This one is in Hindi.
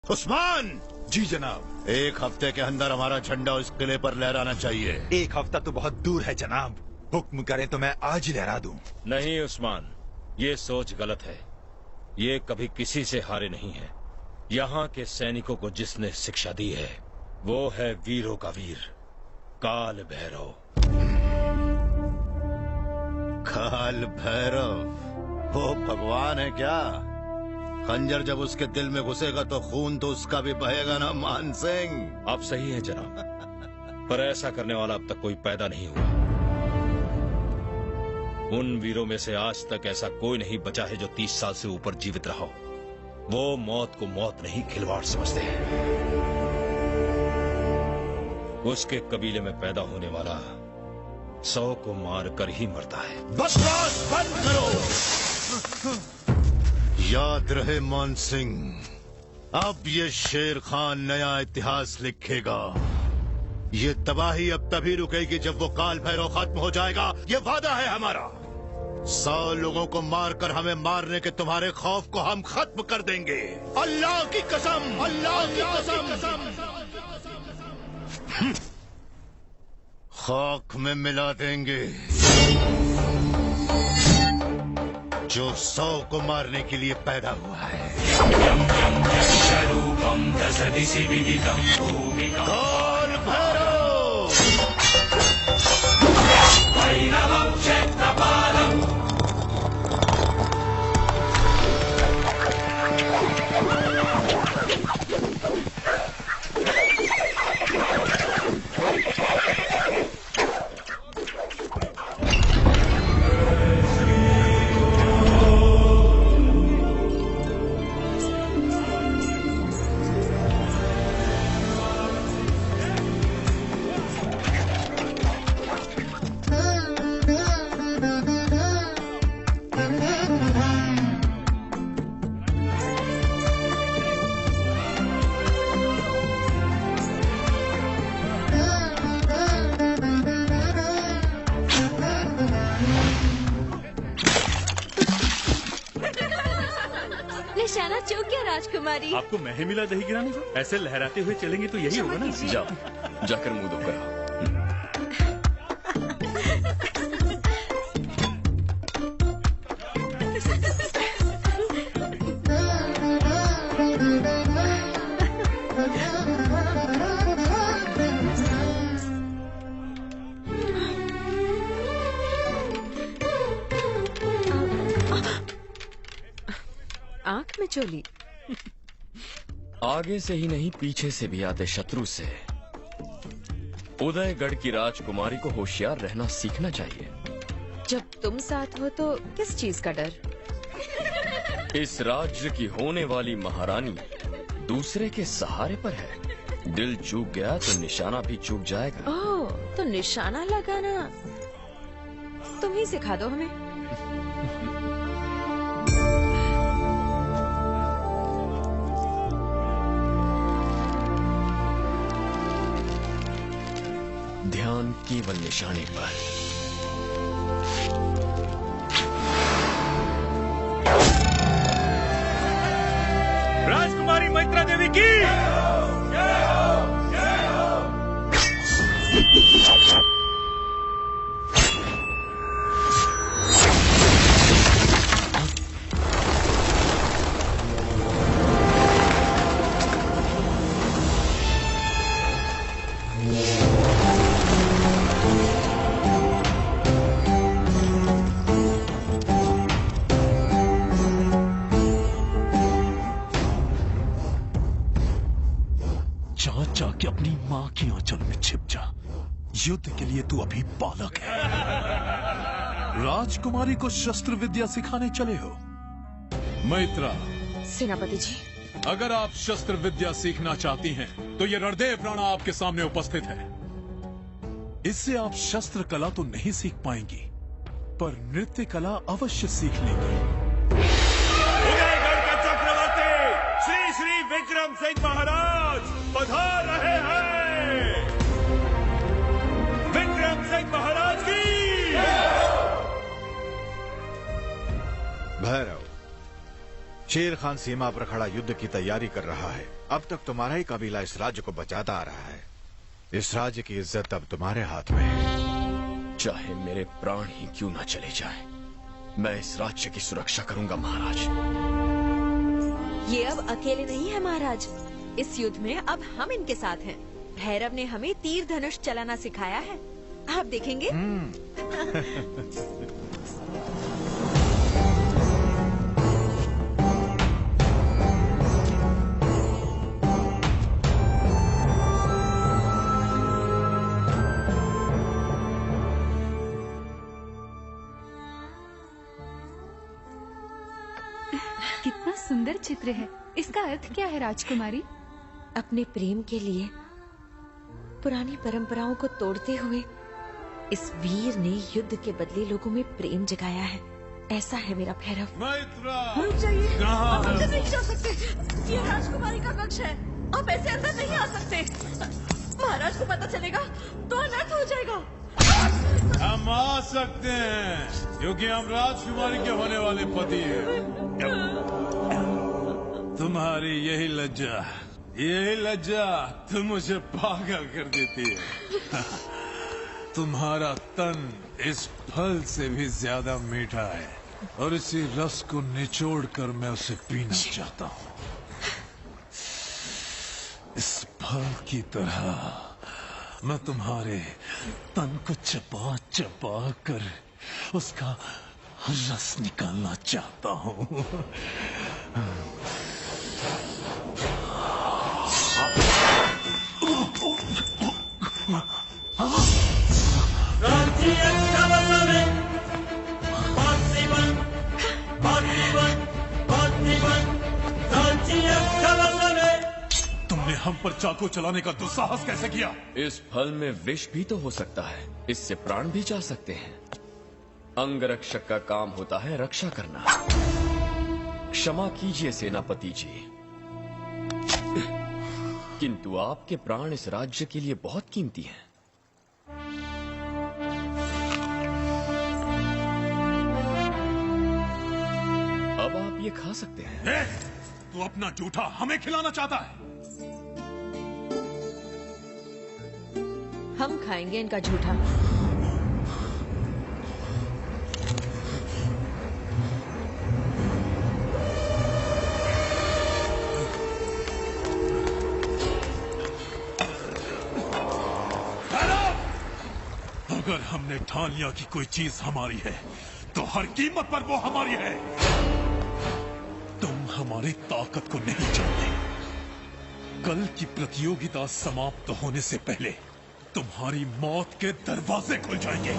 उस्मान, जी जनाब। एक हफ्ते के अंदर हमारा झंडा उस किले पर लहराना चाहिए। एक हफ्ता तो बहुत दूर है जनाब, हुक्म करें तो मैं आज ही लहरा दूं। नहीं उस्मान, ये सोच गलत है। ये कभी किसी से हारे नहीं है। यहाँ के सैनिकों को जिसने शिक्षा दी है वो है वीरों का वीर, काल भैरव। काल भैरव वो भगवान है क्या? खंजर जब उसके दिल में घुसेगा तो खून तो उसका भी बहेगा ना मान सिंह। आप सही है जनाब, पर ऐसा करने वाला अब तक कोई पैदा नहीं हुआ। उन वीरों में से आज तक ऐसा कोई नहीं बचा है जो 30 साल से ऊपर जीवित रहा हो। वो मौत को मौत नहीं खिलवाड़ समझते हैं। उसके कबीले में पैदा होने वाला 100 को मार कर ही मरता है। बकवास बंद करो। याद रहे मान सिंह, अब ये शेर खान नया इतिहास लिखेगा। ये तबाही अब तभी रुकेगी जब वो काल भैरव खत्म हो जाएगा। ये वादा है हमारा। 100 लोगों को मारकर हमें मारने के तुम्हारे खौफ को हम खत्म कर देंगे। अल्लाह की कसम, अल्लाह की कसम। खाक में मिला देंगे जो 100 को मारने के लिए पैदा हुआ है। काल भैरव! निशाना चूक गया राजकुमारी। आपको मैं ही मिला दही गिराने को? ऐसे लहराते हुए चलेंगे तो यही होगा ना। जाओ, जाकर मुंह धो कर आओ। आंख में चोली। आगे से ही नहीं पीछे से भी आते शत्रु से उदयगढ़ की राजकुमारी को होशियार रहना सीखना चाहिए। जब तुम साथ हो तो किस चीज का डर? इस राज्य की होने वाली महारानी दूसरे के सहारे पर है। दिल चूक गया तो निशाना भी चूक जाएगा। ओह, तो निशाना लगाना तुम ही सिखा दो हमें। ध्यान केवल निशाने पर। राजकुमारी मैत्रा देवी की जाके अपनी माँ की आंचल में छिप जा। युद्ध के लिए तू अभी बालक है। राजकुमारी को शस्त्र विद्या सिखाने चले हो। मैत्रा, सेनापति जी, अगर आप शस्त्र विद्या सीखना चाहती हैं, तो ये रणदेव राणा आपके सामने उपस्थित है। इससे आप शस्त्र कला तो नहीं सीख पाएंगी, पर नृत्य कला अवश्य सीख लेंगी। उदयगढ़ के चक्रवर्ती श्री श्री विक्रम सिंह महाराज पधार रहे हैं। विक्रम सिंह महाराज की। भैरव, शेर खान सीमा पर खड़ा युद्ध की तैयारी कर रहा है। अब तक तुम्हारा ही कबीला इस राज्य को बचाता आ रहा है। इस राज्य की इज्जत अब तुम्हारे हाथ में है। चाहे मेरे प्राण ही क्यों न चले जाएं, मैं इस राज्य की सुरक्षा करूंगा महाराज। ये अब अकेले नहीं है महाराज, इस युद्ध में अब हम इनके साथ हैं। भैरव ने हमें तीर धनुष चलाना सिखाया है, आप देखेंगे। कितना सुंदर चित्र है। इसका अर्थ क्या है राजकुमारी? अपने प्रेम के लिए पुरानी परंपराओं को तोड़ते हुए इस वीर ने युद्ध के बदले लोगों में प्रेम जगाया है। ऐसा है मेरा भैरव। मैत्रा चाहिए, कहाँ आप है? अंदर नहीं जा सकते। ये राजकुमारी का कक्ष है, आप ऐसे अंदर नहीं आ सकते। महाराज को पता चलेगा तो अनर्थ हो जाएगा। हम आ सकते हैं क्योंकि हम राजकुमारी के होने वाले पति हैं। तुम्हारी यही लज्जा तुम मुझे पागल कर देती है। तुम्हारा तन इस फल से भी ज्यादा मीठा है और इसी रस को निचोड़ कर मैं उसे पीना चाहता हूँ। इस फल की तरह मैं तुम्हारे तन को चबा चबा कर उसका रस निकालना चाहता हूँ। तुमने हम पर चाकू चलाने का दुस्साहस कैसे किया? इस फल में विष भी तो हो सकता है, इससे प्राण भी जा सकते हैं। अंगरक्षक का काम होता है रक्षा करना। क्षमा कीजिए सेनापति जी, किंतु आपके प्राण इस राज्य के लिए बहुत कीमती हैं। अब आप ये खा सकते हैं। तू अपना जूठा हमें खिलाना चाहता है? हम खाएंगे इनका झूठा। अगर हमने ठान लिया कि कोई चीज हमारी है तो हर कीमत पर वो हमारी है। तुम हमारी ताकत को नहीं जानते। कल की प्रतियोगिता समाप्त होने से पहले तुम्हारी मौत के दरवाजे खुल जाएंगे।